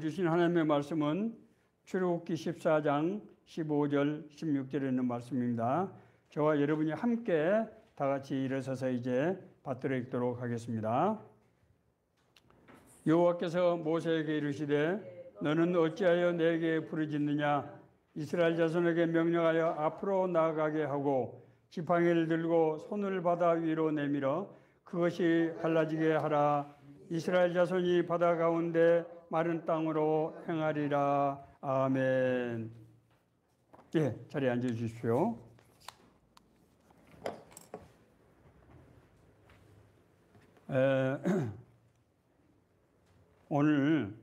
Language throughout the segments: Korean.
주신 하나님의 말씀은 출애굽기 14장 15절 16절에 있는 말씀입니다. 저와 여러분이 함께 다 같이 일어서서 이제 받들어 읽도록 하겠습니다. 여호와께서 모세에게 이르시되 너는 어찌하여 내게 부르짖느냐. 이스라엘 자손에게 명령하여 앞으로 나아가게 하고 지팡이를 들고 손을 바다 위로 내밀어 그것이 갈라지게 하라. 이스라엘 자손이 바다 가운데 마른 땅으로 행하리라. 아멘. 예, 자리에 앉아 주십시오. 오늘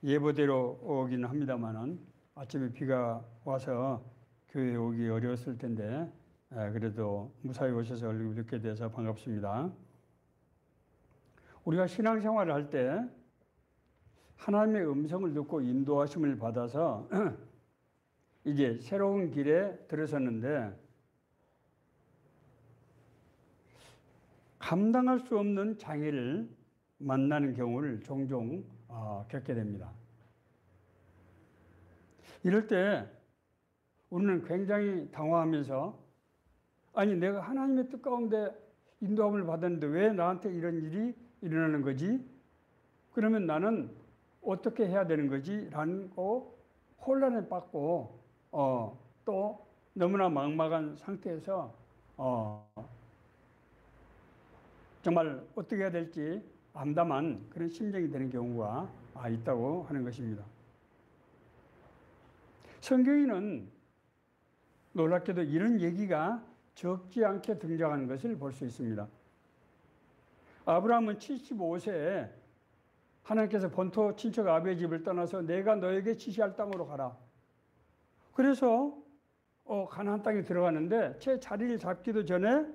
예보대로 오긴 합니다만은 아침에 비가 와서 교회에 오기 어려웠을 텐데 그래도 무사히 오셔서 얼굴 뵙게 돼서 반갑습니다. 우리가 신앙생활을 할 때 하나님의 음성을 듣고 인도하심을 받아서 이제 새로운 길에 들어섰는데 감당할 수 없는 장애를 만나는 경우를 종종 겪게 됩니다. 이럴 때 우리는 굉장히 당황하면서 아니 내가 하나님의 뜻 가운데 인도함을 받았는데 왜 나한테 이런 일이 일어나는 거지? 그러면 나는 어떻게 해야 되는 거지? 라는 혼란에 빠지고 또 너무나 막막한 상태에서 정말 어떻게 해야 될지 암담한 그런 심정이 되는 경우가 있다고 하는 것입니다. 성경에는 놀랍게도 이런 얘기가 적지 않게 등장하는 것을 볼 수 있습니다. 아브라함은 75세에 하나님께서 본토 친척 아비의 집을 떠나서 내가 너에게 지시할 땅으로 가라. 그래서 가나안 땅에 들어가는데 제 자리를 잡기도 전에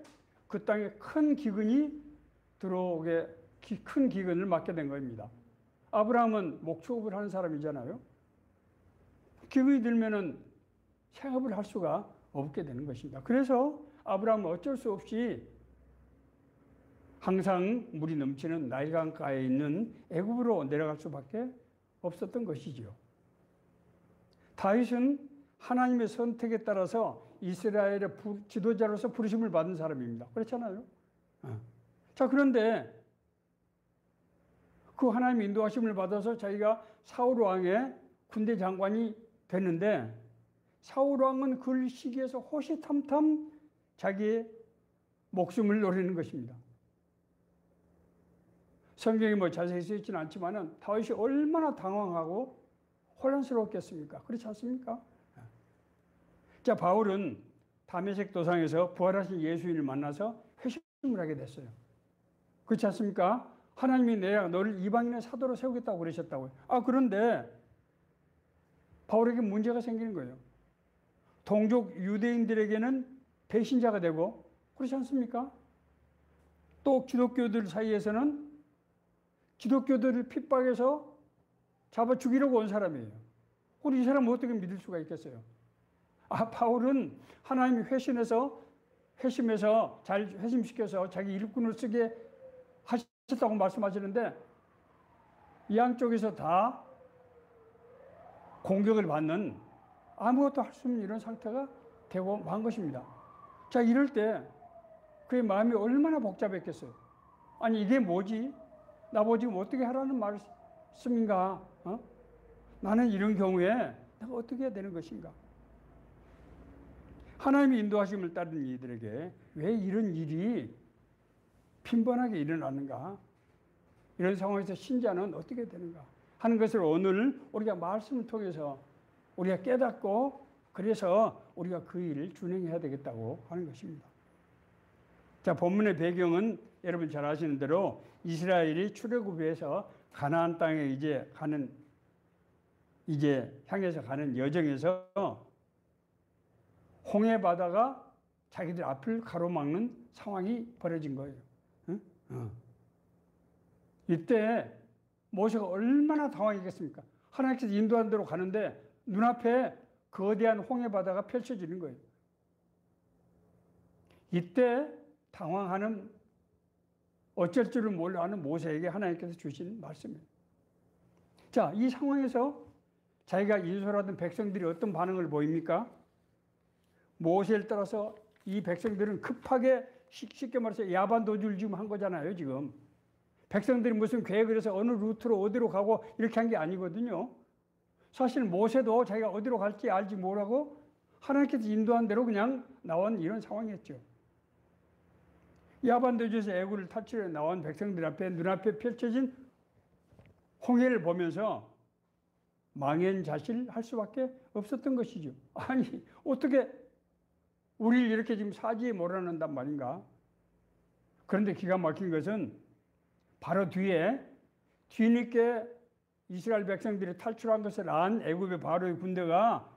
그 땅에 큰 기근이 들어오게 큰 기근을 맞게 된 겁니다. 아브라함은 목축업을 하는 사람이잖아요. 기근이 들면은 생업을 할 수가 없게 되는 것입니다. 그래서 아브라함은 어쩔 수 없이 항상 물이 넘치는 나일강가에 있는 애굽으로 내려갈 수밖에 없었던 것이지요. 다윗은 하나님의 선택에 따라서 이스라엘의 지도자로서 부르심을 받은 사람입니다. 그렇잖아요. 자, 그런데 그 하나님의 인도하심을 받아서 자기가 사울 왕의 군대 장관이 됐는데 사울 왕은 그 시기에서 호시탐탐 자기의 목숨을 노리는 것입니다. 성경이 자세히 쓰여 있지는 않지만 다윗이 얼마나 당황하고 혼란스러웠겠습니까? 그렇지 않습니까? 자, 바울은 다메섹 도상에서 부활하신 예수님을 만나서 회심을 하게 됐어요. 그렇지 않습니까? 하나님이 내가 너를 이방인의 사도로 세우겠다고 그러셨다고요. 그런데 바울에게 문제가 생기는 거예요. 동족 유대인들에게는 배신자가 되고 그렇지 않습니까? 또 기독교들 사이에서는 기독교들을 핍박해서 잡아 죽이려고 온 사람이에요. 우리 이 사람을 어떻게 믿을 수가 있겠어요? 바울은 하나님이 회심해서 잘 회심시켜서 자기 일꾼을 쓰게 하셨다고 말씀하시는데 이 양쪽에서 다 공격을 받는 아무것도 할 수 없는 이런 상태가 되고 만 것입니다. 자, 이럴 때 그의 마음이 얼마나 복잡했겠어요. 아니 이게 뭐지? 나보고 지금 어떻게 하라는 말씀인가? 나는 이런 경우에 내가 어떻게 해야 되는 것인가? 하나님의 인도하심을 따르는 이들에게 왜 이런 일이 빈번하게 일어나는가? 이런 상황에서 신자는 어떻게 되는가? 하는 것을 오늘 우리가 말씀을 통해서 우리가 깨닫고 그래서 우리가 그 일을 준행해야 되겠다고 하는 것입니다. 자, 본문의 배경은 여러분 잘 아시는 대로 이스라엘이 출애굽에서 가나안 땅에 향해서 가는 여정에서 홍해 바다가 자기들 앞을 가로막는 상황이 벌어진 거예요. 이때 모세가 얼마나 당황했겠습니까? 하나님께서 인도한 대로 가는데 눈앞에 거대한 홍해 바다가 펼쳐지는 거예요. 이때 당황하는 어쩔 줄을 몰라 하는 모세에게 하나님께서 주신 말씀이에요. 자, 이 상황에서 자기가 인솔하던 백성들이 어떤 반응을 보입니까? 모세를 따라서 이 백성들은 급하게 쉽게 말해서 야반도주를 지금 한 거잖아요, 지금. 백성들이 무슨 계획을 해서 어느 루트로 어디로 가고 이렇게 한 게 아니거든요. 사실 모세도 자기가 어디로 갈지 알지 뭐라고 하나님께서 인도한 대로 그냥 나온 이런 상황이었죠. 야반도주에서 애굽을 탈출해 나온 백성들 앞에 눈앞에 펼쳐진 홍해를 보면서 망연자실할 수밖에 없었던 것이죠. 아니 어떻게 우리를 이렇게 지금 사지에 몰아넣는단 말인가? 그런데 기가 막힌 것은 바로 뒤늦게 이스라엘 백성들이 탈출한 것을 안 애굽의 바로의 군대가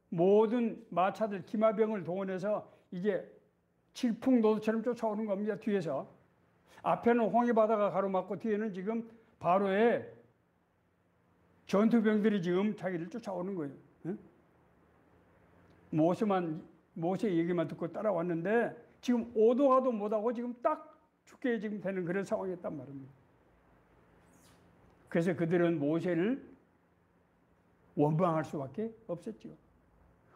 모든 마차들 기마병을 동원해서 이제 질풍노도처럼 쫓아오는 겁니다. 뒤에서. 앞에는 홍해바다가 가로막고 뒤에는 지금 바로의 전투병들이 지금 자기를 쫓아오는 거예요. 응? 모세 얘기만 듣고 따라왔는데 지금 오도 가도 못하고 지금 딱 죽게 지금 되는 그런 상황이었단 말입니다. 그래서 그들은 모세를 원망할 수밖에 없었죠.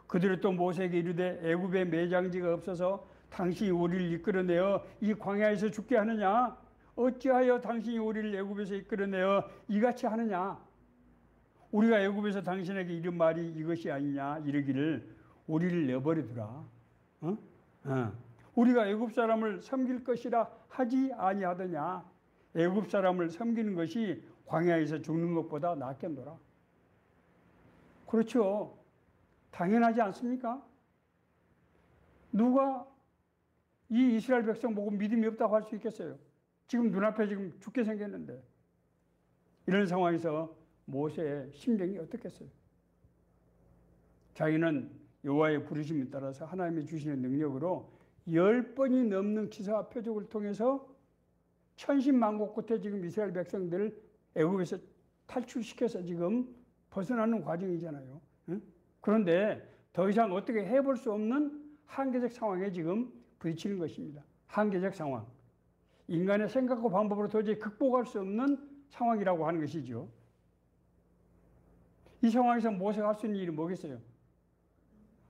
그들은 또 모세에게 이르되 애굽에 매장지가 없어서 당신이 우리를 이끌어내어 이 광야에서 죽게 하느냐? 어찌하여 당신이 우리를 애굽에서 이끌어내어 이같이 하느냐? 우리가 애굽에서 당신에게 이른 말이 이것이 아니냐? 이르기를 우리를 내버려두라. 우리가 애굽 사람을 섬길 것이라 하지 아니하더냐? 애굽 사람을 섬기는 것이 광야에서 죽는 것보다 낫겠노라. 그렇죠. 당연하지 않습니까? 누가 이 이스라엘 백성 보고 믿음이 없다고 할 수 있겠어요? 지금 눈앞에 지금 죽게 생겼는데. 이런 상황에서 모세의 심정이 어떻겠어요? 자기는 여호와의 부르심에 따라서 하나님이 주시는 능력으로 10번이 넘는 기사와 표적을 통해서 천신만고 끝에 지금 이스라엘 백성들을 애굽에서 탈출시켜서 지금 벗어나는 과정이잖아요. 응? 그런데 더 이상 어떻게 해볼 수 없는 한계적 상황에 지금 부딪히는 것입니다. 한계적 상황. 인간의 생각과 방법으로 도저히 극복할 수 없는 상황이라고 하는 것이죠. 이 상황에서 모세가 할 수 있는 일이 뭐겠어요?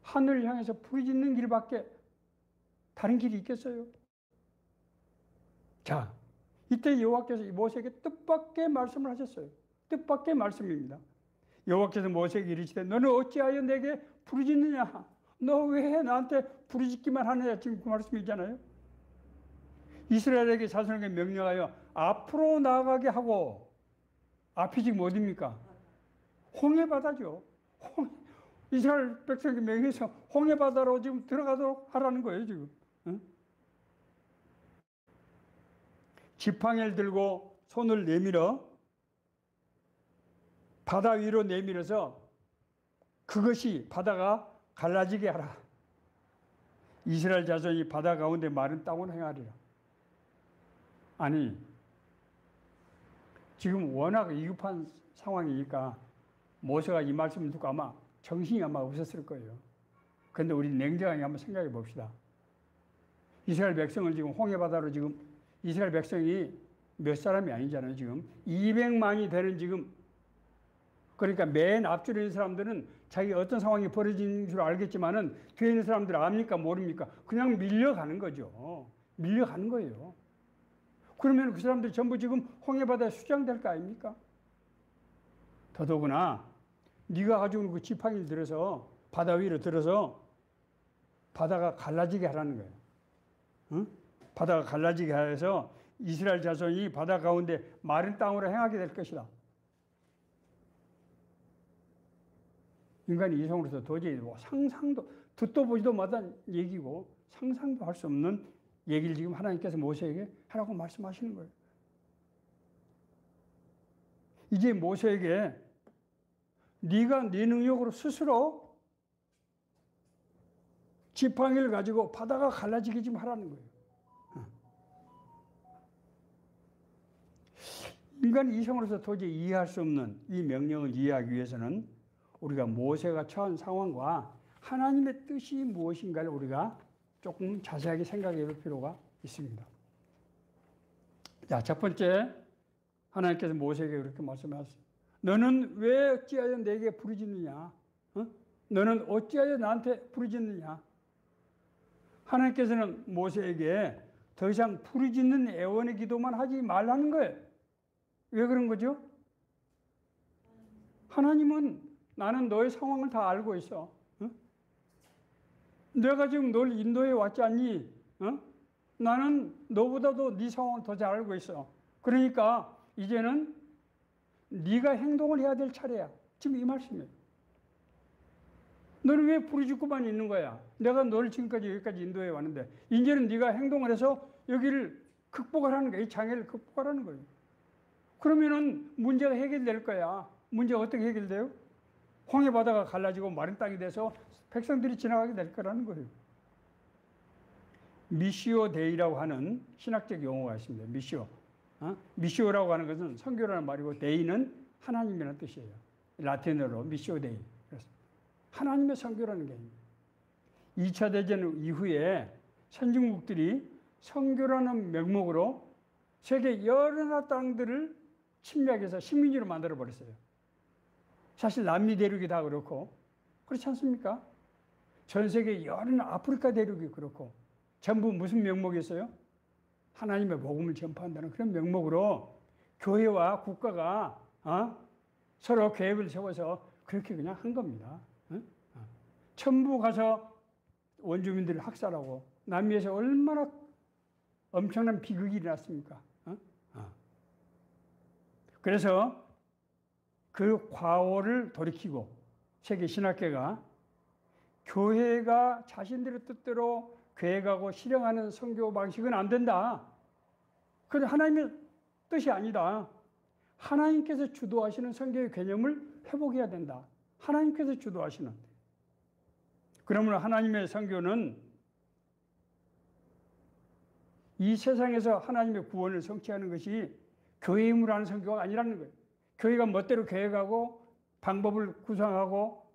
하늘을 향해서 부르짖는 길밖에 다른 길이 있겠어요? 자, 이때 여호와께서 모세에게 뜻밖의 말씀을 하셨어요. 뜻밖의 말씀입니다. 여호와께서 모세에게 이르시되 너는 어찌하여 내게 부르짖느냐? 너 왜 나한테 부르짖기만 하느냐? 지금 그 말씀이잖아요. 이스라엘에게 자손에게 명령하여 앞으로 나아가게 하고, 앞이 지금 어디입니까? 홍해바다죠. 이스라엘 백성에게 명령해서 홍해바다로 지금 들어가도록 하라는 거예요, 지금. 응? 지팡이를 들고 손을 내밀어 바다 위로 내밀어서 그것이 바다가 갈라지게 하라. 이스라엘 자손이 바다 가운데 마른 땅으로 행하리라. 아니, 지금 워낙 위급한 상황이니까 모세가 이 말씀을 듣고 아마 정신이 아마 없었을 거예요. 그런데 우리 냉정하게 한번 생각해 봅시다. 이스라엘 백성을 지금 홍해바다로 지금 이스라엘 백성이 몇 사람이 아니잖아요. 지금 200만이 되는 지금, 그러니까 맨 앞줄에 있는 사람들은 자기가 어떤 상황이 벌어지는 줄 알겠지만은 뒤에 있는 사람들 압니까 모릅니까? 그냥 밀려가는 거죠. 밀려가는 거예요. 그러면 그 사람들이 전부 지금 홍해바다에 수장될 거 아닙니까? 더더구나 네가 가지고 있는 그 지팡이를 들어서 바다 위로 들어서 바다가 갈라지게 하라는 거예요. 응? 바다가 갈라지게 해서 이스라엘 자손이 바다 가운데 마른 땅으로 행하게 될 것이다. 인간이 이성으로서 도저히 상상도 듣도 보지도 못한 얘기고 상상도 할 수 없는 얘기를 지금 하나님께서 모세에게 하라고 말씀하시는 거예요. 이제 모세에게 네가 네 능력으로 스스로 지팡이를 가지고 바다가 갈라지게 좀 하라는 거예요. 인간 이성으로서 도저히 이해할 수 없는 이 명령을 이해하기 위해서는 우리가 모세가 처한 상황과 하나님의 뜻이 무엇인가를 우리가 조금 자세하게 생각해 볼 필요가 있습니다. 자, 첫 번째, 하나님께서 모세에게 그렇게 말씀하셨습니다. 너는 왜 어찌하여 내게 부르짖느냐? 너는 어찌하여 나한테 부르짖느냐? 하나님께서는 모세에게 더 이상 부르짖는 애원의 기도만 하지 말라는 거예요. 왜 그런 거죠? 하나님은 나는 너의 상황을 다 알고 있어. 내가 지금 널 인도해 왔지 않니? 나는 너보다도 네 상황을 더 잘 알고 있어. 그러니까 이제는 네가 행동을 해야 될 차례야. 지금 이 말씀이에요. 너는 왜 부르짖고만 있는 거야? 내가 너를 지금까지 여기까지 인도해 왔는데 이제는 네가 행동을 해서 여기를 극복하라는 거야. 이 장애를 극복하라는 거예요. 그러면은 문제가 해결될 거야. 문제가 어떻게 해결돼요? 홍해 바다가 갈라지고 마른 땅이 돼서 백성들이 지나가게 될 거라는 거예요. 미시오 데이라고 하는 신학적 용어가 있습니다. 미시오. 미시오라고 하는 것은 선교라는 말이고 데이는 하나님이라는 뜻이에요. 라틴어로 미시오 데이. 하나님의 선교라는 게 2차 대전 이후에 선진국들이 선교라는 명목으로 세계 여러 나라 땅들을 침략해서 식민지로 만들어 버렸어요. 사실 남미 대륙이 다 그렇고 그렇지 않습니까? 전 세계 여러 아프리카 대륙이 그렇고 전부 무슨 명목이었어요? 하나님의 복음을 전파한다는 그런 명목으로 교회와 국가가 서로 계획을 세워서 그렇게 그냥 한 겁니다. 전부 가서 원주민들을 학살하고 남미에서 얼마나 엄청난 비극이 일어났습니까? 그래서 그 과오를 돌이키고 세계 신학계가 교회가 자신들의 뜻대로 계획하고 실행하는 선교 방식은 안 된다. 그건 하나님의 뜻이 아니다. 하나님께서 주도하시는 선교의 개념을 회복해야 된다. 하나님께서 주도하시는. 그러면 하나님의 선교는 이 세상에서 하나님의 구원을 성취하는 것이 교회의 힘으로 하는 선교가 아니라는 거예요. 교회가 멋대로 계획하고 방법을 구상하고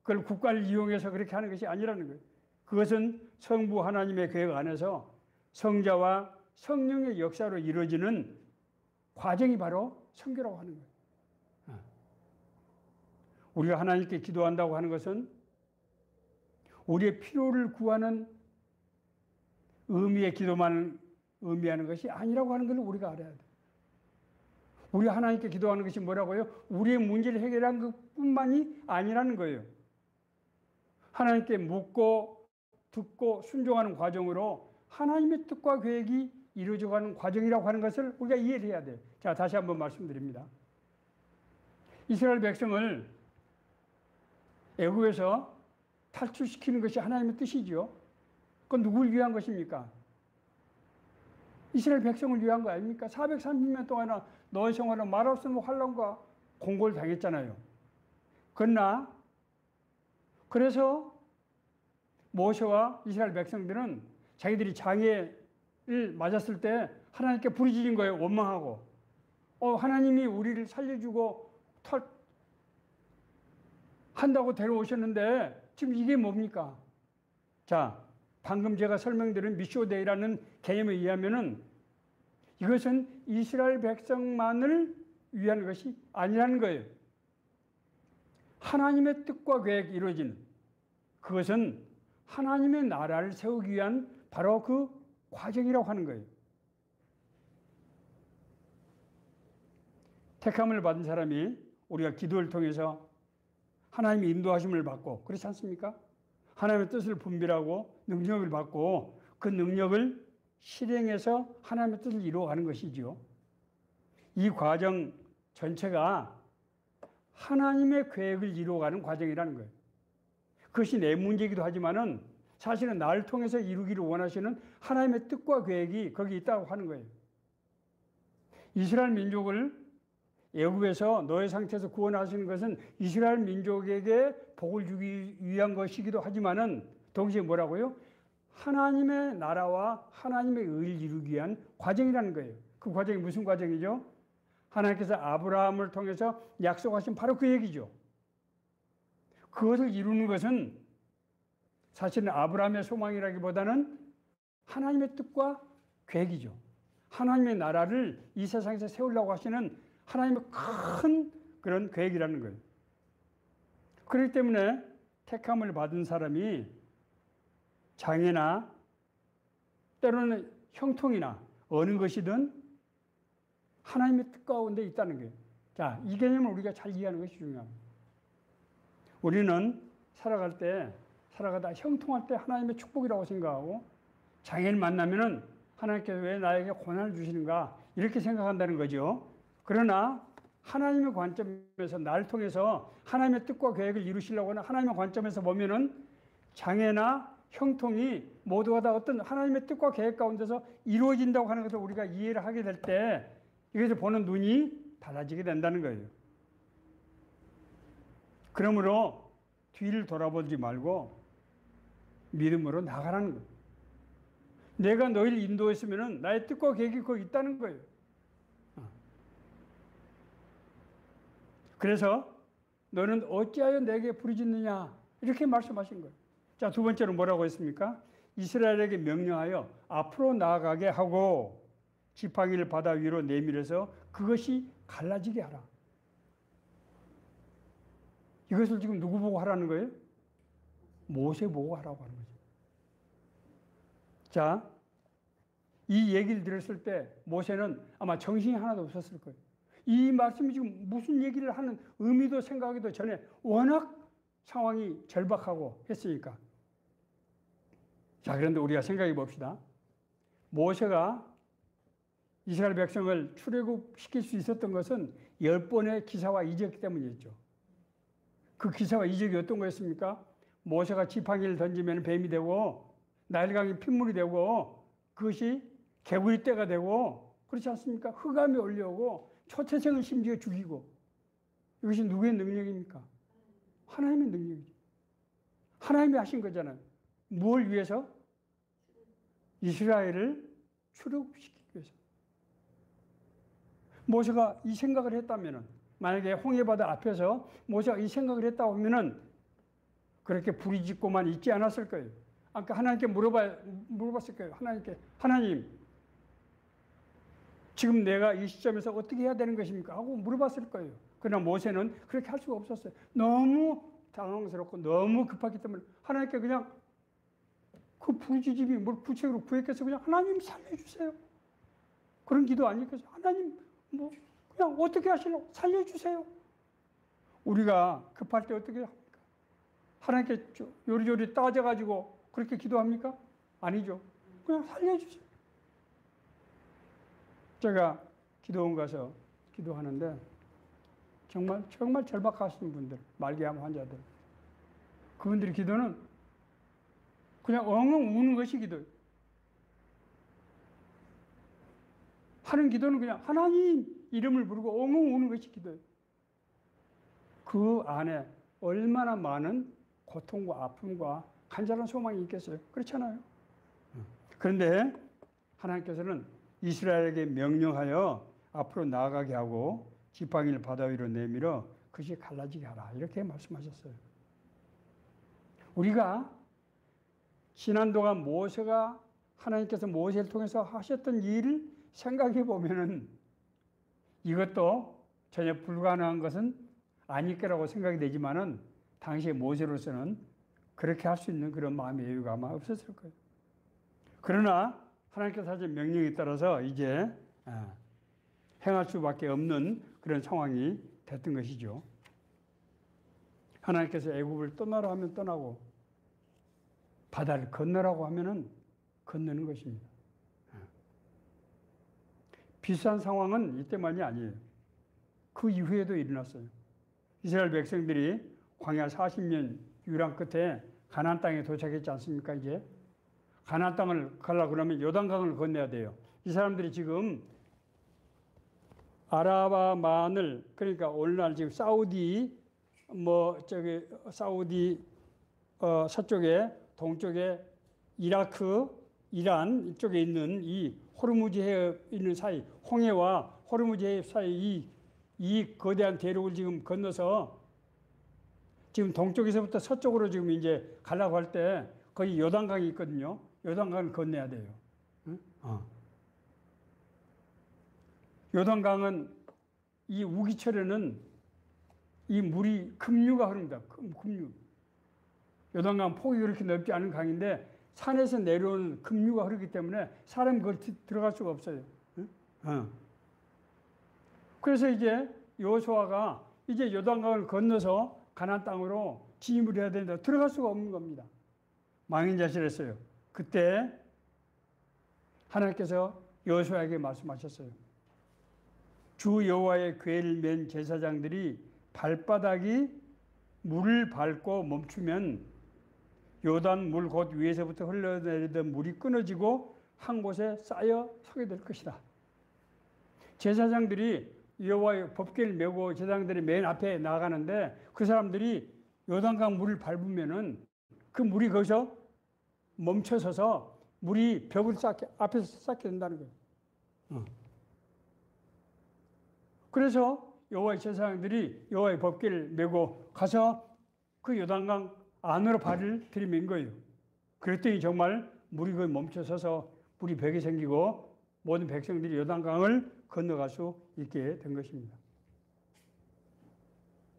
그걸 국가를 이용해서 그렇게 하는 것이 아니라는 거예요. 그것은 성부 하나님의 계획 안에서 성자와 성령의 역사로 이루어지는 과정이 바로 선교라고 하는 거예요. 우리가 하나님께 기도한다고 하는 것은 우리의 필요를 구하는 의미의 기도만 의미하는 것이 아니라고 하는 걸 우리가 알아야 돼요. 우리 하나님께 기도하는 것이 뭐라고요? 우리의 문제를 해결한 것뿐만이 아니라는 거예요. 하나님께 묻고 듣고 순종하는 과정으로 하나님의 뜻과 계획이 이루어져가는 과정이라고 하는 것을 우리가 이해를 해야 돼요. 자, 다시 한번 말씀드립니다. 이스라엘 백성을 애굽에서 탈출시키는 것이 하나님의 뜻이죠. 그건 누구를 위한 것입니까? 이스라엘 백성을 위한 거 아닙니까? 430년 동안 노예 생활은 말 없으면 환란과 공고를 당했잖아요. 그러나 그래서 모세와 이스라엘 백성들은 자기들이 장애를 맞았을 때 하나님께 부르짖은 거예요. 원망하고. 하나님이 우리를 살려주고 한다고 데려오셨는데 지금 이게 뭡니까? 자, 방금 제가 설명드린 미쇼데이라는 개념에 의하면은 이것은 이스라엘 백성만을 위한 것이 아니라는 거예요. 하나님의 뜻과 계획이 이루어지는 그것은 하나님의 나라를 세우기 위한 바로 그 과정이라고 하는 거예요. 택함을 받은 사람이 우리가 기도를 통해서 하나님의 인도하심을 받고 그렇지 않습니까? 하나님의 뜻을 분별하고 능력을 받고 그 능력을 실행해서 하나님의 뜻을 이루어가는 것이죠. 이 과정 전체가 하나님의 계획을 이루어가는 과정이라는 거예요. 그것이 내 문제이기도 하지만은 사실은 나를 통해서 이루기를 원하시는 하나님의 뜻과 계획이 거기 있다고 하는 거예요. 이스라엘 민족을 애굽에서 노예 상태에서 구원하시는 것은 이스라엘 민족에게 복을 주기 위한 것이기도 하지만은 동시에 뭐라고요? 하나님의 나라와 하나님의 의를 이루기 위한 과정이라는 거예요. 그 과정이 무슨 과정이죠? 하나님께서 아브라함을 통해서 약속하신 바로 그 얘기죠. 그것을 이루는 것은 사실은 아브라함의 소망이라기보다는 하나님의 뜻과 계획이죠. 하나님의 나라를 이 세상에서 세우려고 하시는 하나님의 큰 그런 계획이라는 거예요. 그렇기 때문에 택함을 받은 사람이 장애나 때로는 형통이나 어느 것이든 하나님의 뜻 가운데 있다는 거예요. 자, 이 개념을 우리가 잘 이해하는 것이 중요합니다. 우리는 살아가다 형통할 때 하나님의 축복이라고 생각하고 장애를 만나면은 하나님께서 왜 나에게 고난을 주시는가 이렇게 생각한다는 거죠. 그러나 하나님의 관점에서 나를 통해서 하나님의 뜻과 계획을 이루시려고 하는 하나님의 관점에서 보면은 장애나 형통이 모두가 다 어떤 하나님의 뜻과 계획 가운데서 이루어진다고 하는 것을 우리가 이해를 하게 될 때 이것을 보는 눈이 달라지게 된다는 거예요. 그러므로 뒤를 돌아보지 말고 믿음으로 나가라는 거예요. 내가 너희를 인도했으면 나의 뜻과 계획이 거기 있다는 거예요. 그래서 너는 어찌하여 내게 부르짖느냐 이렇게 말씀하신 거예요. 자, 두 번째로 뭐라고 했습니까? 이스라엘에게 명령하여 앞으로 나아가게 하고 지팡이를 바다 위로 내밀어서 그것이 갈라지게 하라. 이것을 지금 누구 보고 하라는 거예요? 모세 보고 하라고 하는 거죠. 자, 이 얘기를 들었을 때 모세는 아마 정신이 하나도 없었을 거예요. 이 말씀이 지금 무슨 얘기를 하는 의미도 생각하기도 전에 워낙 상황이 절박하고 했으니까. 자, 그런데 우리가 생각해 봅시다. 모세가 이스라엘 백성을 출애굽시킬 수 있었던 것은 10번의 기사와 이적 때문이었죠. 그 기사와 이적이 어떤 거였습니까? 모세가 지팡이를 던지면 뱀이 되고 나일강이 핏물이 되고 그것이 개구리 떼가 되고 그렇지 않습니까? 흑암이 올려오고 초태생을 심지어 죽이고 이것이 누구의 능력입니까? 하나님의 능력이죠. 하나님이 하신 거잖아요. 뭘 위해서? 이스라엘을 출애굽시키기 위해서. 모세가 이 생각을 했다면은 만약에 홍해바다 앞에서 모세가 이 생각을 했다고 하면은 그렇게 부리짖고만 있지 않았을 거예요. 아까 하나님께 물어봤을 거예요. 하나님께 하나님 지금 내가 이 시점에서 어떻게 해야 되는 것입니까? 하고 물어봤을 거예요. 그러나 모세는 그렇게 할 수가 없었어요. 너무 당황스럽고 너무 급하기 때문에 하나님께 그냥 그 부지집이 뭘 부채로 구했겠어요. 그냥 하나님 살려주세요. 그런 기도 아니겠어요. 하나님 뭐 그냥 어떻게 하시려고 살려주세요. 우리가 급할 때 어떻게 합니까? 하나님께 요리조리 따져가지고 그렇게 기도합니까? 아니죠. 그냥 살려주세요. 제가 기도원 가서 기도하는데 정말 절박하신 분들, 말기암 환자들, 그분들의 기도는 그냥 엉엉 우는 것이 기도예요. 하는 기도는 그냥 하나님 이름을 부르고 엉엉 우는 것이 기도예요. 그 안에 얼마나 많은 고통과 아픔과 간절한 소망이 있겠어요. 그렇잖아요. 그런데 하나님께서는 이스라엘에게 명령하여 앞으로 나아가게 하고 지팡이를 바다 위로 내밀어 그것이 갈라지게 하라. 이렇게 말씀하셨어요. 우리가 지난 동안 모세가 하나님께서 모세를 통해서 하셨던 일을 생각해 보면은 이것도 전혀 불가능한 것은 아닐 거라고 생각이 되지만은 당시의 모세로서는 그렇게 할 수 있는 그런 마음의 여유가 아마 없었을 거예요. 그러나 하나님께서 하신 명령에 따라서 이제 행할 수밖에 없는 그런 상황이 됐던 것이죠. 하나님께서 애굽을 떠나라 하면 떠나고 바다를 건너라고 하면은 건너는 것입니다. 비슷한 상황은 이때만이 아니에요. 그 이후에도 일어났어요. 이스라엘 백성들이 광야 40년 유랑 끝에 가나안 땅에 도착했지 않습니까? 이제 가나안 땅을 가려고 그러면 요단강을 건너야 돼요. 이 사람들이 지금 아라바만을 그러니까 오늘날 지금 사우디 서쪽에 동쪽에 이라크, 이란 이쪽에 있는 이 호르무즈 해협 있는 사이, 홍해와 호르무즈 해협 사이 이 거대한 대륙을 지금 건너서 지금 동쪽에서부터 서쪽으로 지금 이제 가려고 할 때 거기 요단강이 있거든요. 요단강을 건너야 돼요. 응? 요단강은 이 우기철에는 이 물이 급류가 흐릅니다. 급류. 요단강 폭이 그렇게 넓지 않은 강인데 산에서 내려오는 급류가 흐르기 때문에 사람이 그걸 들어갈 수가 없어요. 그래서 이제 여호수아가 이제 요단강을 건너서 가나안 땅으로 진입을 해야 된다. 들어갈 수가 없는 겁니다. 망인자실했어요. 그때 하나님께서 여호수아에게 말씀하셨어요. 주 여호와의 궤를 맨 제사장들이 발바닥이 물을 밟고 멈추면 요단 물 곧 위에서부터 흘러내리던 물이 끊어지고 한 곳에 쌓여 서게 될 것이다. 제사장들이 여호와의 법궤를 메고 제사장들이 맨 앞에 나가는데 그 사람들이 요단강 물을 밟으면은 그 물이 거기서 멈춰서서 물이 벽을 앞에서 쌓게 된다는 거예요. 그래서 여호와의 제사장들이 여호와의 법궤를 메고 가서 그 요단강 안으로 발을 들이맨 거예요. 그랬더니 정말 물이 거의 멈춰서서 물이 벽이 생기고 모든 백성들이 요단강을 건너갈 수 있게 된 것입니다.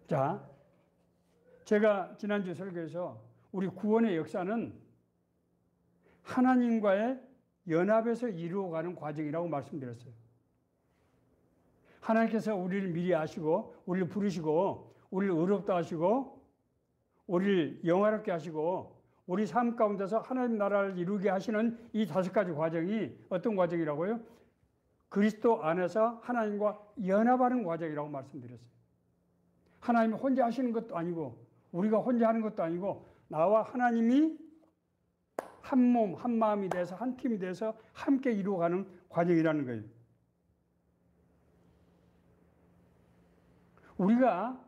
자, 제가 지난주 설교에서 우리 구원의 역사는 하나님과의 연합에서 이루어가는 과정이라고 말씀드렸어요. 하나님께서 우리를 미리 아시고 우리를 부르시고 우리를 의롭다 하시고 우리를 영화롭게 하시고 우리 삶 가운데서 하나님 나라를 이루게 하시는 이 5가지 과정이 어떤 과정이라고요? 그리스도 안에서 하나님과 연합하는 과정이라고 말씀드렸어요. 하나님이 혼자 하시는 것도 아니고 우리가 혼자 하는 것도 아니고 나와 하나님이 한 몸, 한 마음이 돼서 한 팀이 돼서 함께 이루어가는 과정이라는 거예요. 우리가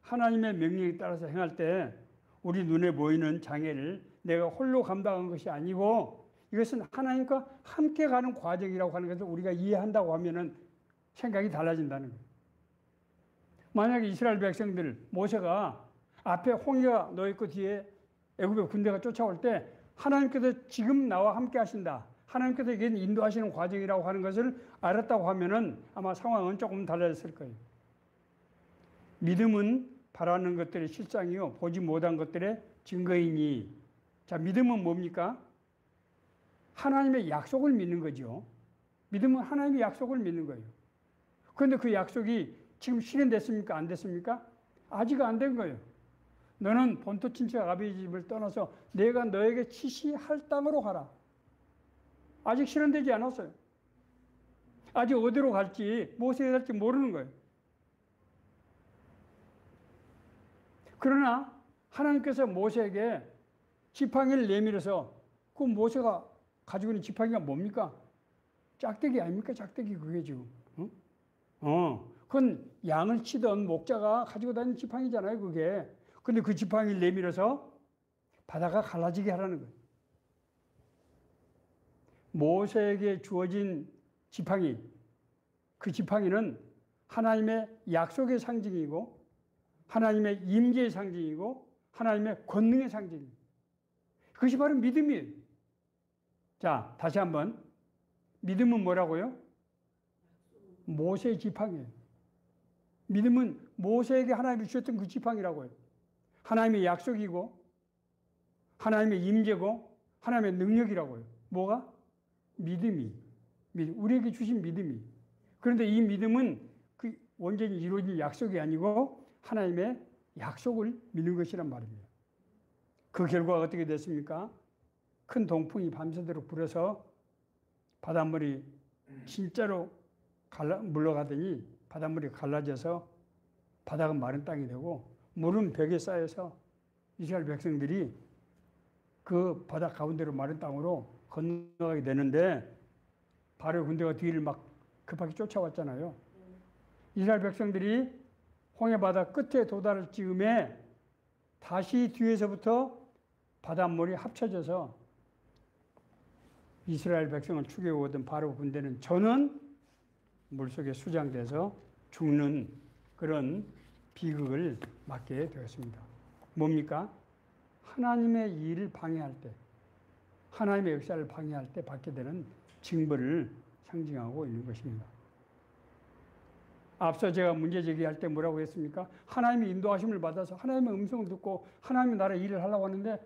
하나님의 명령에 따라서 행할 때 우리 눈에 보이는 장애를 내가 홀로 감당한 것이 아니고 이것은 하나님과 함께 가는 과정이라고 하는 것을 우리가 이해한다고 하면은 생각이 달라진다는 거예요. 만약에 이스라엘 백성들, 모세가 앞에 홍해가 놓여있고 뒤에 애굽의 군대가 쫓아올 때 하나님께서 지금 나와 함께 하신다. 하나님께서 이게 인도하시는 과정이라고 하는 것을 알았다고 하면은 아마 상황은 조금 달라졌을 거예요. 믿음은 바라는 것들의 실상이요 보지 못한 것들의 증거이니. 자, 믿음은 뭡니까? 하나님의 약속을 믿는 거죠. 믿음은 하나님의 약속을 믿는 거예요. 그런데 그 약속이 지금 실현됐습니까? 안 됐습니까? 아직 안 된 거예요. 너는 본토 친척 아버지 집을 떠나서 내가 너에게 지시할 땅으로 가라. 아직 실현되지 않았어요. 아직 어디로 갈지 무엇에 갈지 모르는 거예요. 그러나 하나님께서 모세에게 지팡이를 내밀어서 그 모세가 가지고 있는 지팡이가 뭡니까? 짝대기 아닙니까? 짝대기 그게 지금. 그건 양을 치던 목자가 가지고 다니는 지팡이잖아요, 그게. 근데 그 지팡이를 내밀어서 바다가 갈라지게 하라는 거예요. 모세에게 주어진 지팡이, 그 지팡이는 하나님의 약속의 상징이고 하나님의 임재의 상징이고 하나님의 권능의 상징입니다. 그것이 바로 믿음이에요. 자, 다시 한번. 믿음은 뭐라고요? 모세의 지팡이에요. 믿음은 모세에게 하나님이 주셨던 그 지팡이라고요. 하나님의 약속이고 하나님의 임재고 하나님의 능력이라고요. 뭐가? 믿음이. 우리에게 주신 믿음이. 그런데 이 믿음은 그 완전히 이루어진 약속이 아니고 하나님의 약속을 믿는 것이란 말입니다. 그 결과가 어떻게 됐습니까? 큰 동풍이 밤새도록 불어서 바닷물이 진짜로 물러가더니 바닷물이 갈라져서 바다가 마른 땅이 되고 물은 벽에 쌓여서 이스라엘 백성들이 그 바다 가운데로 마른 땅으로 건너가게 되는데 바로 군대가 뒤를 막 급하게 쫓아왔잖아요. 이스라엘 백성들이 홍해바다 끝에 도달할 즈음에 다시 뒤에서부터 바닷물이 합쳐져서 이스라엘 백성을 죽여오던 바로 군대는 저는 물속에 수장돼서 죽는 그런 비극을 맞게 되었습니다. 뭡니까? 하나님의 일을 방해할 때, 하나님의 역사를 방해할 때 받게 되는 징벌을 상징하고 있는 것입니다. 앞서 제가 문제 제기할 때 뭐라고 했습니까? 하나님의 인도하심을 받아서 하나님의 음성을 듣고 하나님의 나라 일을 하려고 하는데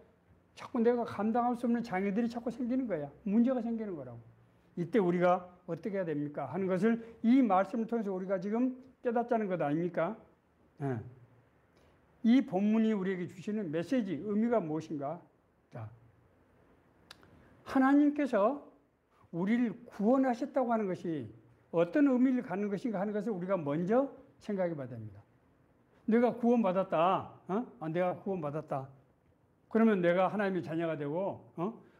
자꾸 내가 감당할 수 없는 장애들이 자꾸 생기는 거야. 문제가 생기는 거라고. 이때 우리가 어떻게 해야 됩니까? 하는 것을 이 말씀을 통해서 우리가 지금 깨닫자는 것 아닙니까? 네. 이 본문이 우리에게 주시는 메시지, 의미가 무엇인가? 자, 하나님께서 우리를 구원하셨다고 하는 것이 어떤 의미를 갖는 것인가 하는 것을 우리가 먼저 생각해 봐야 됩니다. 내가 구원받았다. 내가 구원받았다. 그러면 내가 하나님의 자녀가 되고,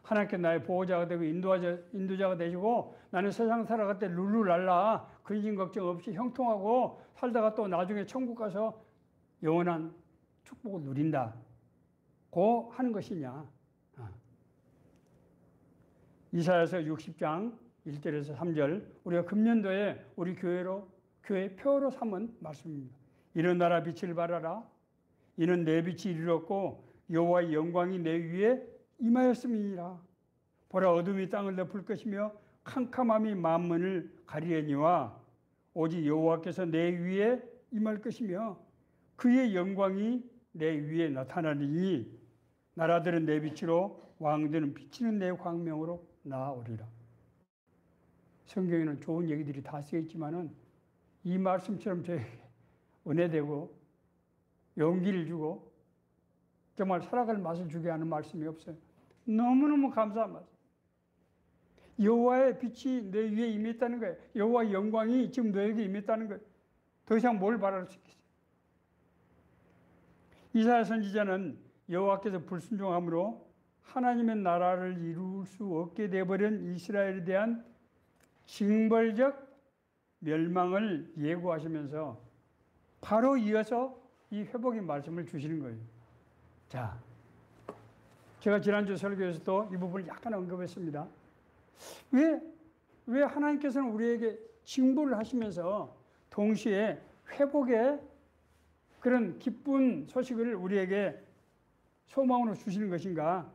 하나님께 나의 보호자가 되고, 인도자가 되시고, 나는 세상 살아갈 때 룰루랄라, 근심 걱정 없이 형통하고, 살다가 또 나중에 천국 가서 영원한 축복을 누린다. 고 하는 것이냐. 이사야서 60장 1절에서 3절, 우리가 금년도에 우리 교회 표로 삼은 말씀입니다. 일어나라 빛을 발하라. 이는 내 빛이 이르렀고 여호와의 영광이 내 위에 임하였음이니라. 보라, 어둠이 땅을 덮을 것이며 캄캄함이 만문을 가리려니와 오직 여호와께서 내 위에 임할 것이며 그의 영광이 내 위에 나타나리니 나라들은 내 빛으로 왕들은 비치는 내 광명으로 나아오리라. 성경에는 좋은 얘기들이 다 쓰여 있지만은 이 말씀처럼 저에게 은혜되고 용기를 주고 정말 살아갈 맛을 주게 하는 말씀이 없어요. 너무너무 감사한 말씀. 여호와의 빛이 내 위에 임했다는 거예요. 여호와의 영광이 지금 너에게 임했다는 거예요. 더 이상 뭘 바랄 수 있겠어요? 이사야 선지자는 여호와께서 불순종함으로 하나님의 나라를 이룰 수 없게 되어버린 이스라엘에 대한 징벌적 멸망을 예고하시면서 바로 이어서 이 회복의 말씀을 주시는 거예요. 자, 제가 지난주 설교에서도 이 부분을 약간 언급했습니다. 왜 하나님께서는 우리에게 징벌을 하시면서 동시에 회복의 그런 기쁜 소식을 우리에게 소망으로 주시는 것인가?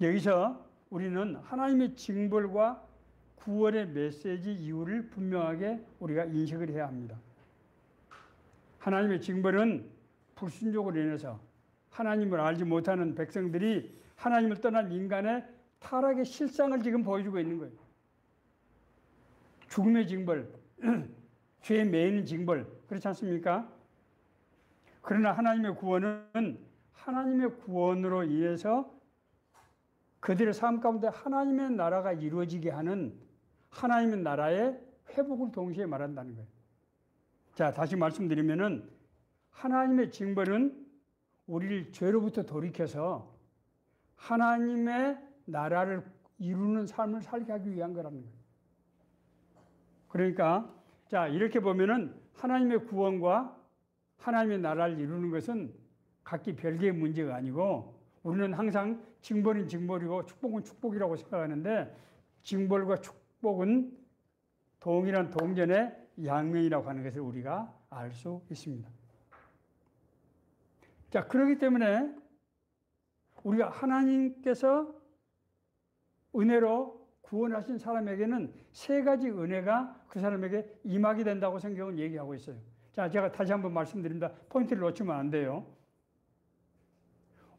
여기서 우리는 하나님의 징벌과 구원의 메시지 이유를 분명하게 우리가 인식을 해야 합니다. 하나님의 징벌은 불순종으로 인해서 하나님을 알지 못하는 백성들이 하나님을 떠난 인간의 타락의 실상을 지금 보여주고 있는 거예요. 죽음의 징벌, 죄에 매이는 징벌, 그렇지 않습니까? 그러나 하나님의 구원은 하나님의 구원으로 인해서 그들의 삶 가운데 하나님의 나라가 이루어지게 하는 하나님의 나라의 회복을 동시에 말한다는 거예요. 자, 다시 말씀드리면은 하나님의 징벌은 우리를 죄로부터 돌이켜서 하나님의 나라를 이루는 삶을 살게 하기 위한 거라는 거예요. 그러니까 자, 이렇게 보면은 하나님의 구원과 하나님의 나라를 이루는 것은 각기 별개의 문제가 아니고 우리는 항상 징벌은 징벌이고 축복은 축복이라고 생각하는데 징벌과 축복은 동일한 동전의 양면이라고 하는 것을 우리가 알 수 있습니다. 자, 그렇기 때문에 우리가 하나님께서 은혜로 구원하신 사람에게는 세 가지 은혜가 그 사람에게 임하게 된다고 성경은 얘기하고 있어요. 자, 제가 다시 한번 말씀드립니다. 포인트를 놓치면 안 돼요.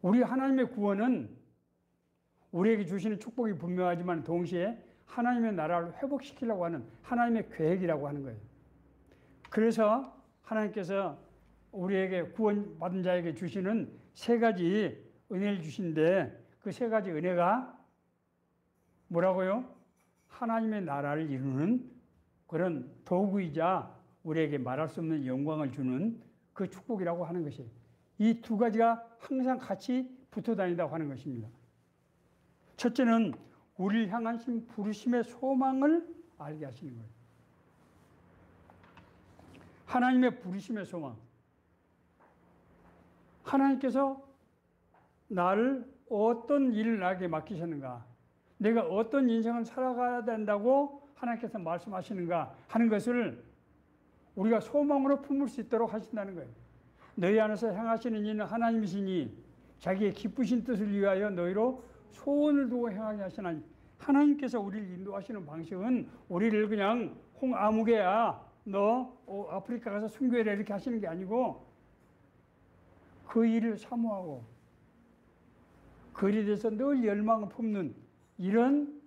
우리 하나님의 구원은 우리에게 주시는 축복이 분명하지만 동시에 하나님의 나라를 회복시키려고 하는 하나님의 계획이라고 하는 거예요. 그래서 하나님께서 우리에게 구원받은 자에게 주시는 세 가지 은혜를 주신데 그 세 가지 은혜가 뭐라고요? 하나님의 나라를 이루는 그런 도구이자 우리에게 말할 수 없는 영광을 주는 그 축복이라고 하는 것이에요. 이 두 가지가 항상 같이 붙어 다닌다고 하는 것입니다. 첫째는 우리를 향하신 부르심의 소망을 알게 하시는 거예요. 하나님의 부르심의 소망. 하나님께서 나를 어떤 일을 나에게 맡기셨는가? 내가 어떤 인생을 살아가야 된다고 하나님께서 말씀하시는가 하는 것을 우리가 소망으로 품을 수 있도록 하신다는 거예요. 너희 안에서 행하시는 이는 하나님이시니 자기의 기쁘신 뜻을 위하여 너희로 소원을 두고 행하게 하시나니. 하나님께서 우리를 인도하시는 방식은 우리를 그냥 홍아무개야 너 아프리카 가서 순교해라 이렇게 하시는 게 아니고 그 일을 사모하고 그 일에 대해서 늘 열망을 품는 이런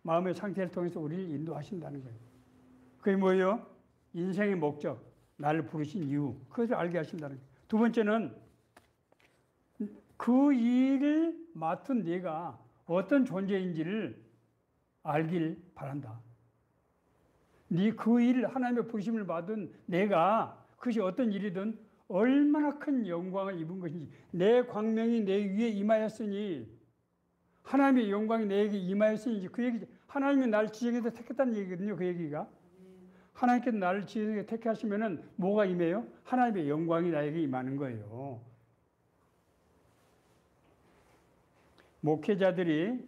마음의 상태를 통해서 우리를 인도하신다는 거예요. 그게 뭐예요? 인생의 목적, 나를 부르신 이유, 그것을 알게 하신다는 거예요. 두 번째는 그 일을 맡은 내가 어떤 존재인지를 알길 바란다. 네 그 일, 하나님의 부르심을 받은 내가 그것이 어떤 일이든 얼마나 큰 영광을 입은 것인지, 내 광명이 내 위에 임하였으니, 하나님의 영광이 내게 임하였으니, 그 얘기, 하나님이 나를 지정해서 택했다는 얘기거든요, 그 얘기가. 하나님께서 나를 지정해서 택하시면은 뭐가 임해요? 하나님의 영광이 나에게 임하는 거예요. 목회자들이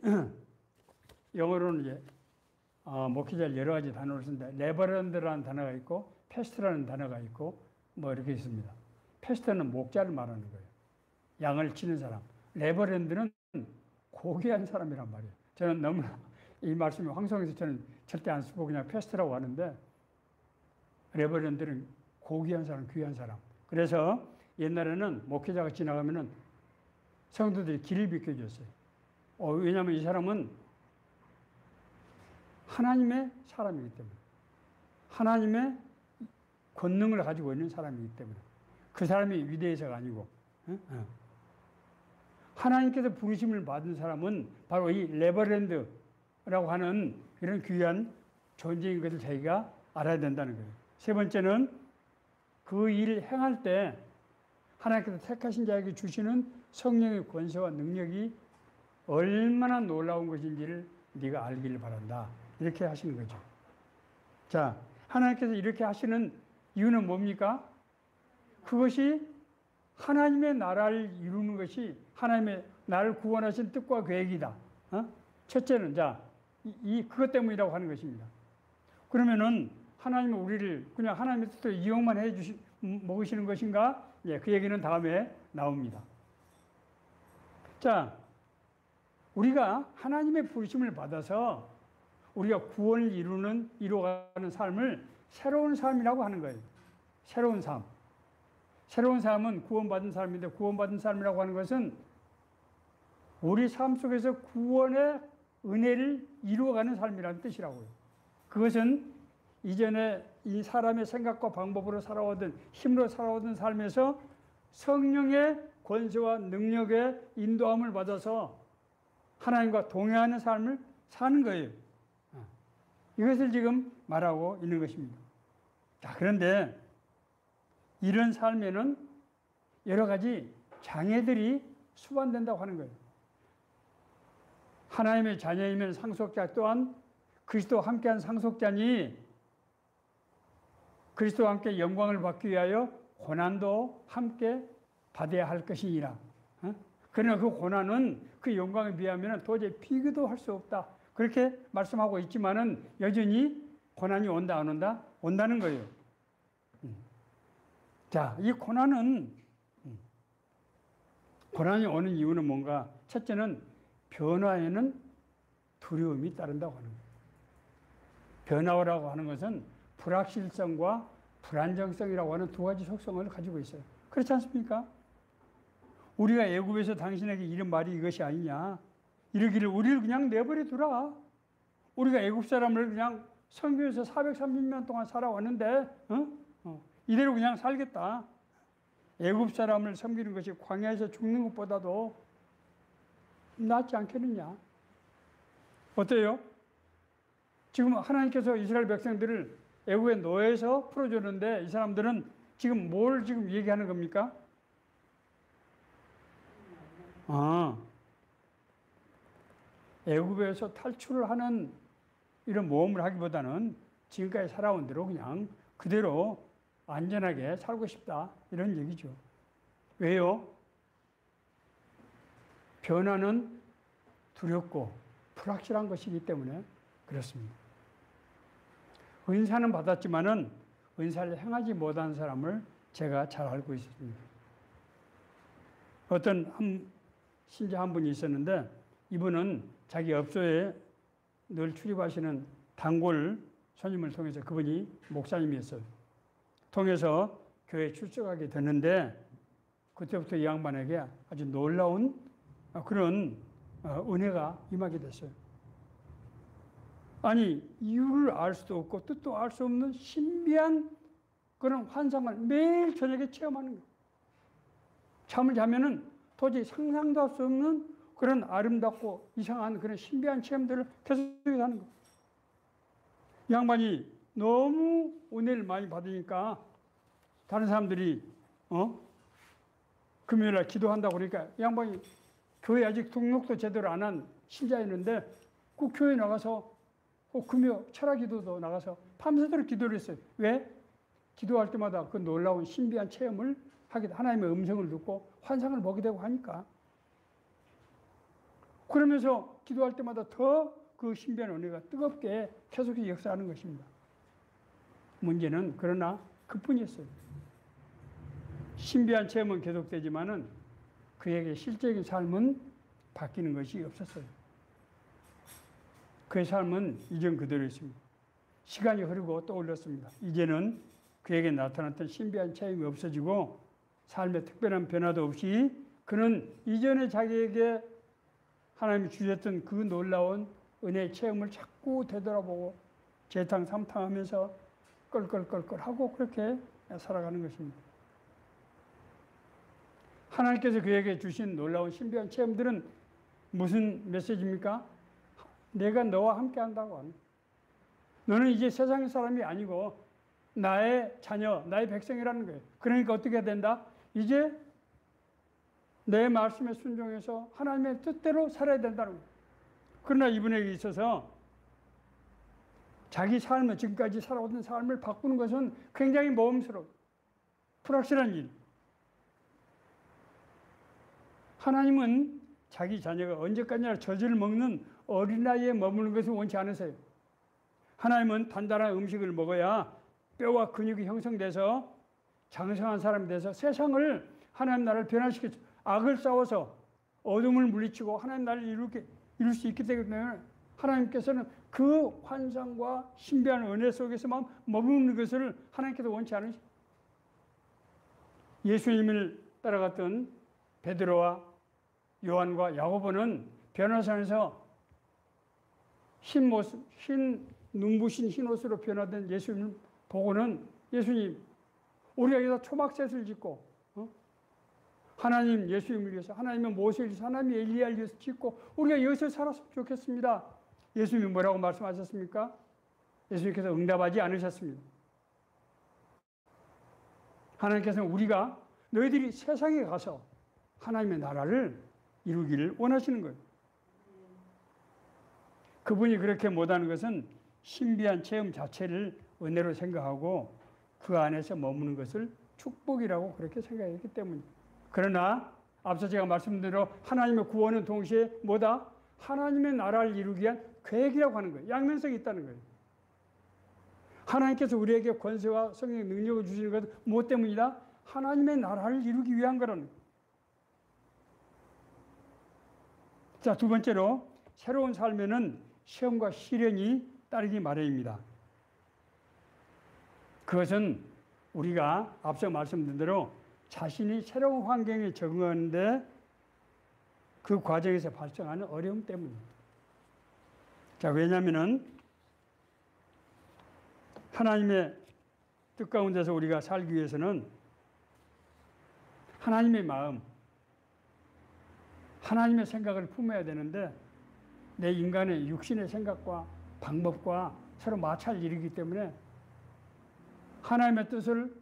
영어로는 이제 목회자를 여러 가지 단어를 쓰는데 레버런드라는 단어가 있고 패스터라는 단어가 있고 뭐 이렇게 있습니다. 패스터는 목자를 말하는 거예요. 양을 치는 사람. 레버런드는 고귀한 사람이란 말이에요. 저는 너무나 이 말씀이 황송해서 저는 절대 안 쓰고 그냥 패스터라고 하는데 레버런드는 고귀한 사람, 귀한 사람. 그래서 옛날에는 목회자가 지나가면은 성도들이 길을 비켜줬어요. 왜냐하면 이 사람은 하나님의 사람이기 때문에, 하나님의 권능을 가지고 있는 사람이기 때문에, 그 사람이 위대해서가 아니고, 하나님께서 부르심을 받은 사람은 바로 이 레버런드라고 하는 이런 귀한 존재인 것을 자기가 알아야 된다는 거예요. 세 번째는 그 일을 행할 때 하나님께서 택하신 자에게 주시는 성령의 권세와 능력이 얼마나 놀라운 것인지를 네가 알기를 바란다. 이렇게 하시는 거죠. 자, 하나님께서 이렇게 하시는 이유는 뭡니까? 그것이 하나님의 나라를 이루는 것이 하나님의 나를 구원하신 뜻과 계획이다. 첫째는 그것 때문이라고 하는 것입니다. 그러면은 하나님은 우리를 그냥 하나님의 뜻대로 이용만 먹으시는 것인가? 예, 그 얘기는 다음에 나옵니다. 자, 우리가 하나님의 부르심을 받아서 우리가 구원을 이루어가는 삶을 새로운 삶이라고 하는 거예요. 새로운 삶. 새로운 삶은 구원받은 삶인데, 구원받은 삶이라고 하는 것은 우리 삶 속에서 구원의 은혜를 이루어가는 삶이라는 뜻이라고요. 그것은 이전에 이 사람의 생각과 방법으로 살아오던, 힘으로 살아오던 삶에서 성령의 권세와 능력의 인도함을 받아서 하나님과 동행하는 삶을 사는 거예요. 이것을 지금 말하고 있는 것입니다. 자, 그런데 이런 삶에는 여러 가지 장애들이 수반된다고 하는 거예요. 하나님의 자녀이면 상속자 또한 그리스도와 함께한 상속자니 그리스도와 함께 영광을 받기 위하여 고난도 함께 받아야 할 것이니라. 그러나 그 고난은 그 영광에 비하면 도저히 비교도 할 수 없다. 그렇게 말씀하고 있지만은 여전히 고난이 온다 안 온다? 온다는 거예요. 자, 이 고난이 오는 이유는 뭔가? 첫째는 변화에는 두려움이 따른다고 하는 거예요. 변화라고 하는 것은 불확실성과 불안정성이라고 하는 두 가지 속성을 가지고 있어요. 그렇지 않습니까? 우리가 애굽에서 당신에게 이런 말이 이것이 아니냐. 이러기를 우리를 그냥 내버려 두라. 우리가 애굽 사람을 그냥 성교에서 430년 동안 살아왔는데 이대로 그냥 살겠다. 애굽 사람을 섬기는 것이 광야에서 죽는 것보다도 낫지 않겠느냐. 어때요? 지금 하나님께서 이스라엘 백성들을 애굽의 노예에서 풀어줬는데 이 사람들은 지금 뭘 지금 얘기하는 겁니까? 애굽에서 탈출을 하는 이런 모험을 하기보다는 지금까지 살아온 대로 그냥 그대로 안전하게 살고 싶다. 이런 얘기죠. 왜요? 변화는 두렵고 불확실한 것이기 때문에 그렇습니다. 은사는 받았지만은 은사를 행하지 못한 사람을 제가 잘 알고 있습니다. 어떤 신자 한 분이 있었는데 이분은 자기 업소에 늘 출입하시는 단골 손님을 통해서, 그분이 목사님이었어요. 통해서 교회에 출석하게 됐는데 그때부터 이 양반에게 아주 놀라운 그런 은혜가 임하게 됐어요. 아니, 이유를 알 수도 없고 뜻도 알 수 없는 신비한 그런 환상을 매일 저녁에 체험하는 거예요. 잠을 자면은 도저히 상상도 할 수 없는 그런 아름답고 이상한 그런 신비한 체험들을 계속해서 하는 거예요. 이 양반이 너무 은혜를 많이 받으니까 다른 사람들이 금요일날 기도한다고 그러니까 이 양반이 교회 아직 등록도 제대로 안 한 신자였는데 꼭 교회 나가서 꼭 금요 철학 기도도 나가서 밤새도록 기도를 했어요. 왜? 기도할 때마다 그 놀라운 신비한 체험을 하게, 하나님의 음성을 듣고 환상을 보게 되고 하니까. 그러면서 기도할 때마다 더 그 신비한 은혜가 뜨겁게 계속해서 역사하는 것입니다. 문제는 그러나 그뿐이었어요. 신비한 체험은 계속되지만은 그에게 실제적인 삶은 바뀌는 것이 없었어요. 그의 삶은 이전 그대로였습니다. 시간이 흐르고 떠올랐습니다. 이제는 그에게 나타났던 신비한 체험이 없어지고 삶에 특별한 변화도 없이 그는 이전에 자기에게 하나님이 주셨던 그 놀라운 은혜의 체험을 자꾸 되돌아보고 재탕 삼탕하면서 껄껄껄껄하고 그렇게 살아가는 것입니다. 하나님께서 그에게 주신 놀라운 신비한 체험들은 무슨 메시지입니까? 내가 너와 함께 한다고 하는. 너는 이제 세상의 사람이 아니고 나의 자녀, 나의 백성이라는 거예요. 그러니까 어떻게 해야 된다? 이제 내 말씀에 순종해서 하나님의 뜻대로 살아야 된다는 거예요. 그러나 이분에게 있어서 자기 삶을, 지금까지 살아오던 삶을 바꾸는 것은 굉장히 모험스러워, 불확실한 일. 하나님은 자기 자녀가 언제까지나 젖을 먹는 어린아이에 머무는 것을 원치 않으세요. 하나님은 단단한 음식을 먹어야 뼈와 근육이 형성돼서 장성한 사람이 돼서 세상을, 하나님 나라를 변화시키죠. 악을 싸워서 어둠을 물리치고 하나님 나라를 이룰 수 있기 때문에 하나님께서는 그 환상과 신비한 은혜 속에서만 머무는 것을 하나님께서 원치 않으시죠. 예수님을 따라갔던 베드로와 요한과 야고보는 변화산에서 흰 눈부신 흰 옷으로 변화된 예수님을 보고는, 예수님, 우리가 여기서 초막셋을 짓고 하나님 예수님을 위해서, 하나님의 모세를 위해서, 하나님의 엘리야를 위해서 짓고 우리가 여기서 살았으면 좋겠습니다. 예수님이 뭐라고 말씀하셨습니까? 예수님께서 응답하지 않으셨습니다. 하나님께서는 우리가, 너희들이 세상에 가서 하나님의 나라를 이루기를 원하시는 거예요. 그분이 그렇게 못하는 것은 신비한 체험 자체를 은혜로 생각하고 그 안에서 머무는 것을 축복이라고 그렇게 생각했기 때문입니다. 그러나 앞서 제가 말씀드린 대로 하나님의 구원은 동시에 뭐다? 하나님의 나라를 이루기 위한 계획이라고 하는 거예요. 양면성이 있다는 거예요. 하나님께서 우리에게 권세와 성령의 능력을 주시는 것은 무엇 때문이다? 하나님의 나라를 이루기 위한 거라는 거예요. 자, 두 번째로 새로운 삶에는 시험과 시련이 따르기 마련입니다. 그것은 우리가 앞서 말씀드린 대로 자신이 새로운 환경에 적응하는데 그 과정에서 발생하는 어려움 때문입니다. 자, 왜냐하면은 하나님의 뜻 가운데서 우리가 살기 위해서는 하나님의 마음, 하나님의 생각을 품어야 되는데 내 인간의 육신의 생각과 방법과 서로 마찰을 이루기 때문에 하나님의 뜻을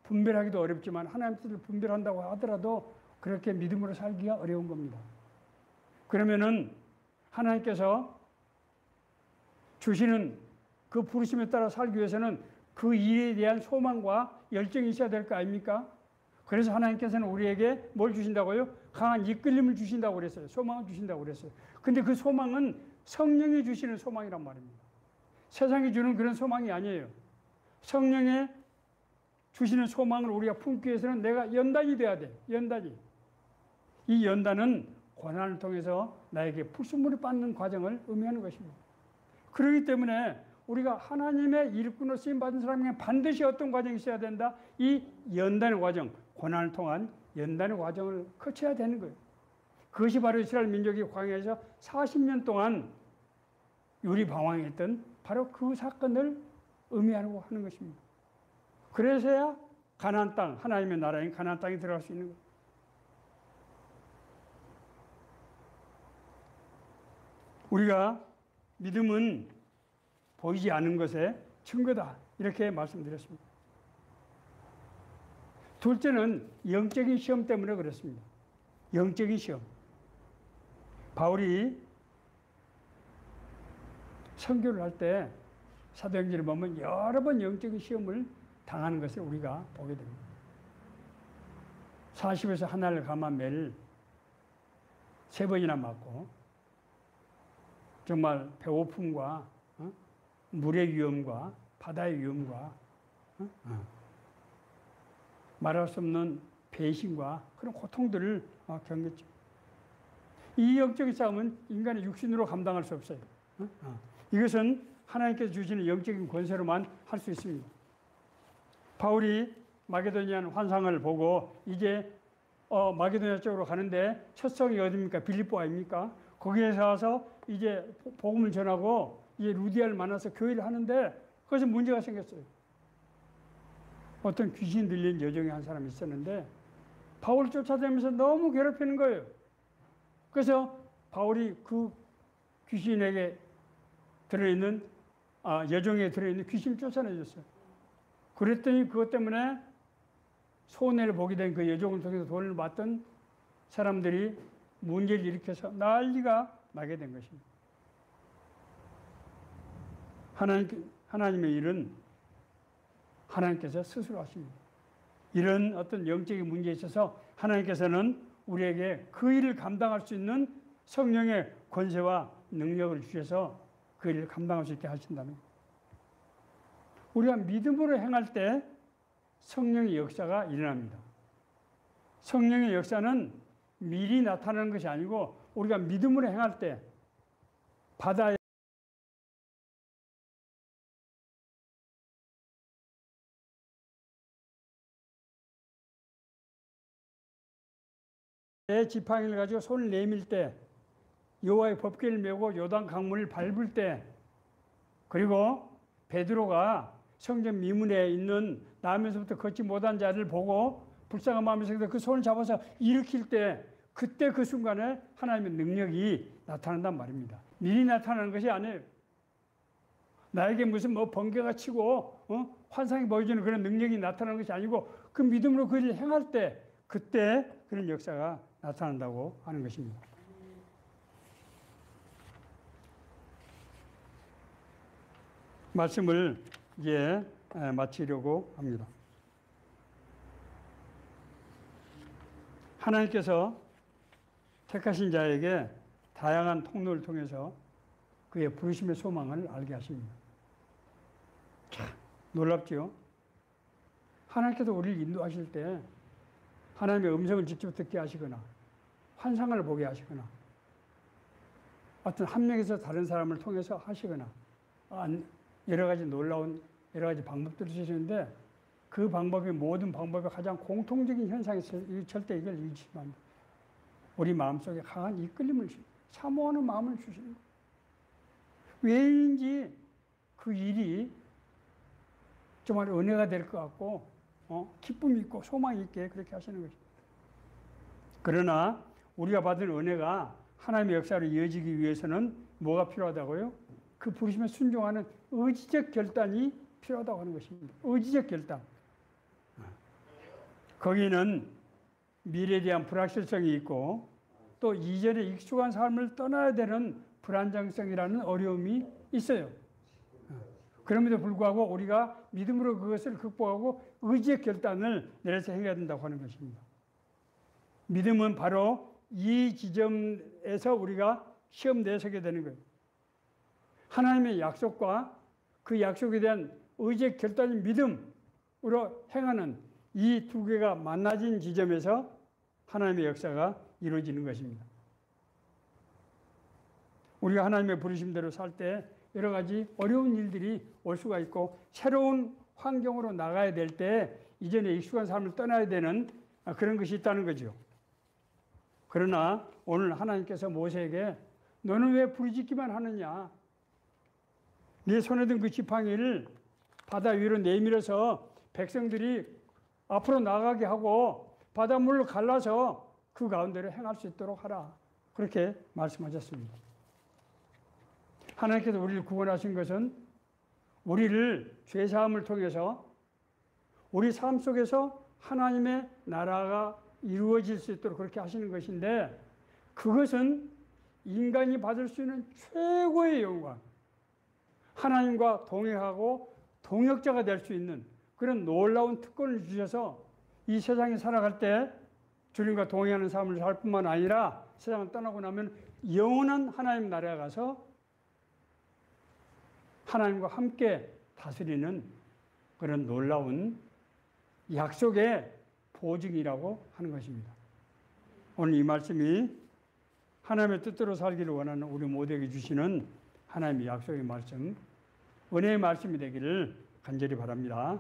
분별하기도 어렵지만 하나님의 뜻을 분별한다고 하더라도 그렇게 믿음으로 살기가 어려운 겁니다. 그러면은 하나님께서 주시는 그 부르심에 따라 살기 위해서는 그 일에 대한 소망과 열정이 있어야 될 거 아닙니까? 그래서 하나님께서는 우리에게 뭘 주신다고요? 강한 이끌림을 주신다고 그랬어요. 소망을 주신다고 그랬어요. 근데 그 소망은 성령이 주시는 소망이란 말입니다. 세상이 주는 그런 소망이 아니에요. 성령의 주시는 소망을 우리가 품기 위해서는 내가 연단이 돼야 돼. 연단이. 이 연단은 고난을 통해서 나에게 불순물이 받는 과정을 의미하는 것입니다. 그렇기 때문에 우리가 하나님의 일꾼으로 쓰임받은 사람에게 반드시 어떤 과정이 있어야 된다? 이 연단의 과정, 고난을 통한 연단의 과정을 거쳐야 되는 거예요. 그것이 바로 이스라엘 민족이 광야에서 40년 동안 유리방황했던 바로 그 사건을 의미하고 하는 것입니다. 그래서야 가나안 땅, 하나님의 나라인 가나안 땅에 들어갈 수 있는 거예요. 우리가 믿음은 보이지 않는 것의 증거다. 이렇게 말씀드렸습니다. 둘째는 영적인 시험 때문에 그렇습니다. 영적인 시험. 바울이 선교를 할 때 사도행전을 보면 여러 번 영적인 시험을 당하는 것을 우리가 보게 됩니다. 40에서 하나를 감아 매를 3번이나 맞고 정말 배고픔과 물의 위험과 바다의 위험과 말할 수 없는 배신과 그런 고통들을 겪었죠. 이 영적인 싸움은 인간의 육신으로 감당할 수 없어요. 이것은 하나님께서 주시는 영적인 권세로만 할 수 있습니다. 바울이 마게도니아 환상을 보고 이제 마게도니아 쪽으로 가는데 첫 성이 어디입니까? 빌립보 아닙니까? 거기에서 와서 이제 복음을 전하고 이제 루디아를 만나서 교회를 하는데 거기서 문제가 생겼어요. 어떤 귀신 들린 여종의 한 사람이 있었는데 바울을 쫓아다니면서 너무 괴롭히는 거예요. 그래서 바울이 그 귀신에게 들어있는 여종에 들어있는 귀신을 쫓아내줬어요. 그랬더니 그것 때문에 손해를 보게 된 그 여종을 통해서 돈을 받던 사람들이 문제를 일으켜서 난리가 나게 된 것입니다. 하나님의 일은 하나님께서 스스로 하십니다. 이런 어떤 영적인 문제에 있어서 하나님께서는 우리에게 그 일을 감당할 수 있는 성령의 권세와 능력을 주셔서 그 일을 감당할 수 있게 하신다는 거예요. 우리가 믿음으로 행할 때 성령의 역사가 일어납니다. 성령의 역사는 미리 나타나는 것이 아니고 우리가 믿음으로 행할 때 바다에 지팡이를 가지고 손을 내밀 때 여호와의 법궤를 메고 요단 강물을 밟을 때 그리고 베드로가 성전 미문에 있는 나면서부터 걷지 못한 자를 보고 불쌍한 마음에서 그 손을 잡아서 일으킬 때 그때 그 순간에 하나님의 능력이 나타난단 말입니다. 미리 나타나는 것이 아니에요. 나에게 무슨 번개가 치고 환상이 보여주는 그런 능력이 나타나는 것이 아니고 그 믿음으로 그 일을 행할 때 그때 그런 역사가 나타난다고 하는 것입니다. 말씀을 이제 마치려고 합니다. 하나님께서 택하신 자에게 다양한 통로를 통해서 그의 부르심의 소망을 알게 하십니다. 참 놀랍죠? 하나님께서 우리를 인도하실 때 하나님의 음성을 직접 듣게 하시거나 환상을 보게 하시거나 어떤 한 명에서 다른 사람을 통해서 하시거나 여러 가지 놀라운 여러 가지 방법들을 쓰시는데 그 방법이 모든 방법의 가장 공통적인 현상이 있어요. 절대 이걸 잊으시면 안 돼요. 우리 마음속에 강한 이끌림을 사모하는 마음을 주시는 거예요. 왜인지 그 일이 정말 은혜가 될 것 같고 기쁨이 있고 소망이 있게 그렇게 하시는 것입니다. 그러나 우리가 받은 은혜가 하나님의 역사로 이어지기 위해서는 뭐가 필요하다고요? 그 부르심에 순종하는 의지적 결단이 필요하다고 하는 것입니다. 의지적 결단. 거기는 미래에 대한 불확실성이 있고 또 이전에 익숙한 삶을 떠나야 되는 불안정성이라는 어려움이 있어요. 그럼에도 불구하고 우리가 믿음으로 그것을 극복하고 의지의 결단을 내려서 행해야 된다고 하는 것입니다. 믿음은 바로 이 지점에서 우리가 시험대에 서게 되는 거예요. 하나님의 약속과 그 약속에 대한 의지의 결단인 믿음으로 행하는 이 두 개가 만나진 지점에서 하나님의 역사가 이루어지는 것입니다. 우리가 하나님의 부르심대로 살 때 여러 가지 어려운 일들이 올 수가 있고 새로운 환경으로 나가야 될 때 이전에 익숙한 삶을 떠나야 되는 그런 것이 있다는 거죠. 그러나 오늘 하나님께서 모세에게 너는 왜 부르짖기만 하느냐? 네 손에 든 그 지팡이를 바다 위로 내밀어서 백성들이 앞으로 나가게 하고 바닷물을 갈라서 그 가운데로 행할 수 있도록 하라. 그렇게 말씀하셨습니다. 하나님께서 우리를 구원하신 것은 우리를 죄사함을 통해서 우리 삶 속에서 하나님의 나라가 이루어질 수 있도록 그렇게 하시는 것인데 그것은 인간이 받을 수 있는 최고의 영광, 하나님과 동행하고 동역자가 될 수 있는 그런 놀라운 특권을 주셔서 이 세상에 살아갈 때 주님과 동행하는 삶을 살 뿐만 아니라 세상을 떠나고 나면 영원한 하나님 나라에 가서 하나님과 함께 다스리는 그런 놀라운 약속의 보증이라고 하는 것입니다. 오늘 이 말씀이 하나님의 뜻대로 살기를 원하는 우리 모두에게 주시는 하나님의 약속의 말씀, 은혜의 말씀이 되기를 간절히 바랍니다.